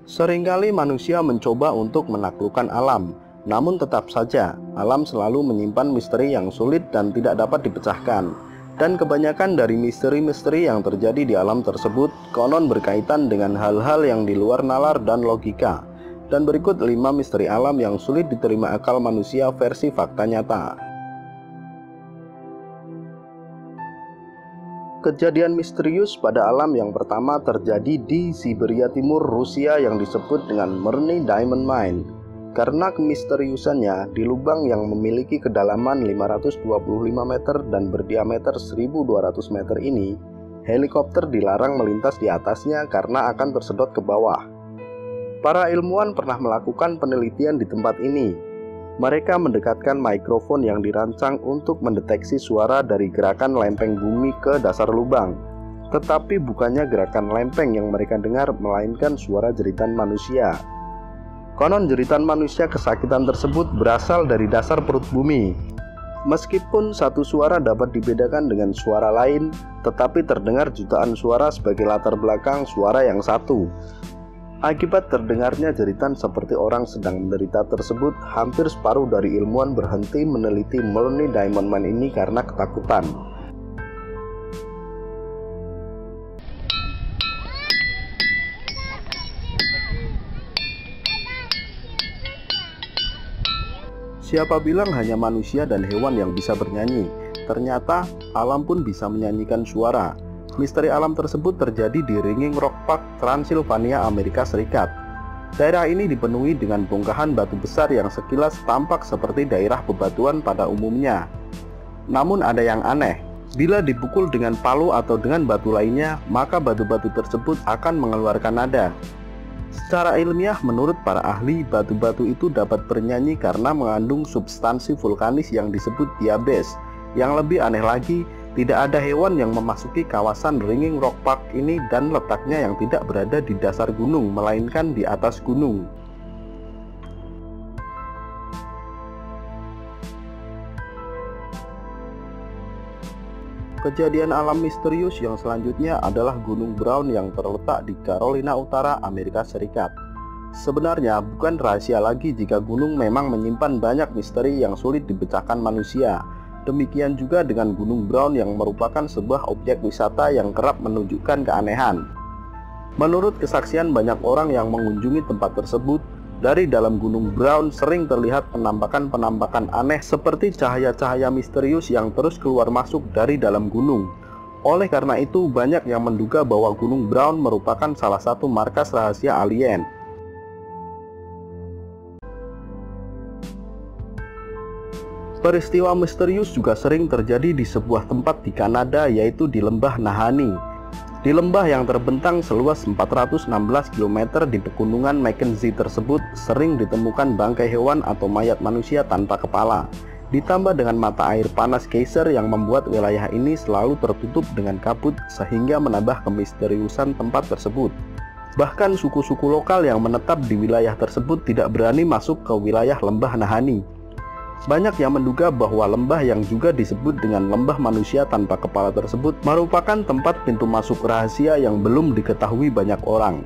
Seringkali manusia mencoba untuk menaklukkan alam, namun tetap saja alam selalu menyimpan misteri yang sulit dan tidak dapat dipecahkan. Dan kebanyakan dari misteri-misteri yang terjadi di alam tersebut konon berkaitan dengan hal-hal yang di luar nalar dan logika. Dan berikut 5 misteri alam yang sulit diterima akal manusia versi fakta nyata. Kejadian misterius pada alam yang pertama terjadi di Siberia Timur, Rusia yang disebut dengan Murny Diamond Mine. Karena kemisteriusannya, di lubang yang memiliki kedalaman 525 meter dan berdiameter 1200 meter ini, helikopter dilarang melintas di atasnya karena akan tersedot ke bawah. Para ilmuwan pernah melakukan penelitian di tempat ini. Mereka mendekatkan mikrofon yang dirancang untuk mendeteksi suara dari gerakan lempeng bumi ke dasar lubang. Tetapi bukannya gerakan lempeng yang mereka dengar, melainkan suara jeritan manusia. Konon jeritan manusia kesakitan tersebut berasal dari dasar perut bumi. Meskipun satu suara dapat dibedakan dengan suara lain, tetapi terdengar jutaan suara sebagai latar belakang suara yang satu. Akibat terdengarnya jeritan seperti orang sedang menderita tersebut, hampir separuh dari ilmuwan berhenti meneliti Murny Diamond Mine ini karena ketakutan. Siapa bilang hanya manusia dan hewan yang bisa bernyanyi? Ternyata alam pun bisa menyanyikan suara. Misteri alam tersebut terjadi di Ringing Rock Park, Transilvania, Amerika Serikat. Daerah ini dipenuhi dengan bongkahan batu besar yang sekilas tampak seperti daerah bebatuan pada umumnya. Namun ada yang aneh, bila dipukul dengan palu atau dengan batu lainnya, maka batu-batu tersebut akan mengeluarkan nada. Secara ilmiah, menurut para ahli, batu-batu itu dapat bernyanyi karena mengandung substansi vulkanis yang disebut diabase. Yang lebih aneh lagi, tidak ada hewan yang memasuki kawasan Ringing Rock Park ini dan letaknya yang tidak berada di dasar gunung, melainkan di atas gunung. Kejadian alam misterius yang selanjutnya adalah Gunung Brown yang terletak di Carolina Utara, Amerika Serikat. Sebenarnya bukan rahasia lagi jika gunung memang menyimpan banyak misteri yang sulit dipecahkan manusia. Demikian juga dengan Gunung Brown yang merupakan sebuah objek wisata yang kerap menunjukkan keanehan. Menurut kesaksian banyak orang yang mengunjungi tempat tersebut, dari dalam Gunung Brown sering terlihat penampakan-penampakan aneh seperti cahaya-cahaya misterius yang terus keluar masuk dari dalam gunung. Oleh karena itu, banyak yang menduga bahwa Gunung Brown merupakan salah satu markas rahasia alien. Peristiwa misterius juga sering terjadi di sebuah tempat di Kanada, yaitu di Lembah Nahanni. Di lembah yang terbentang seluas 416 km di pegunungan Mackenzie tersebut sering ditemukan bangkai hewan atau mayat manusia tanpa kepala. Ditambah dengan mata air panas geyser yang membuat wilayah ini selalu tertutup dengan kabut sehingga menambah kemisteriusan tempat tersebut. Bahkan suku-suku lokal yang menetap di wilayah tersebut tidak berani masuk ke wilayah Lembah Nahanni. Banyak yang menduga bahwa lembah yang juga disebut dengan lembah manusia tanpa kepala tersebut merupakan tempat pintu masuk rahasia yang belum diketahui banyak orang.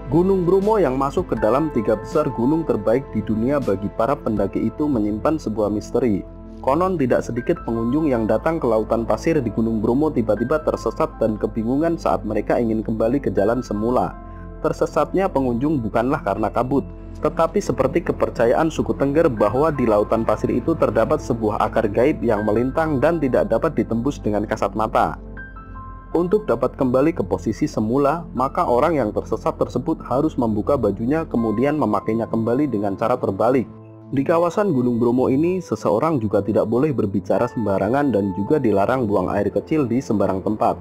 Gunung Bromo yang masuk ke dalam 3 besar gunung terbaik di dunia bagi para pendaki itu menyimpan sebuah misteri. Konon tidak sedikit pengunjung yang datang ke lautan pasir di Gunung Bromo tiba-tiba tersesat dan kebingungan saat mereka ingin kembali ke jalan semula. Tersesatnya pengunjung bukanlah karena kabut, tetapi seperti kepercayaan suku Tengger bahwa di lautan pasir itu terdapat sebuah akar gaib yang melintang dan tidak dapat ditembus dengan kasat mata. Untuk dapat kembali ke posisi semula, maka orang yang tersesat tersebut harus membuka bajunya kemudian memakainya kembali dengan cara terbalik. Di kawasan Gunung Bromo ini, seseorang juga tidak boleh berbicara sembarangan dan juga dilarang buang air kecil di sembarang tempat.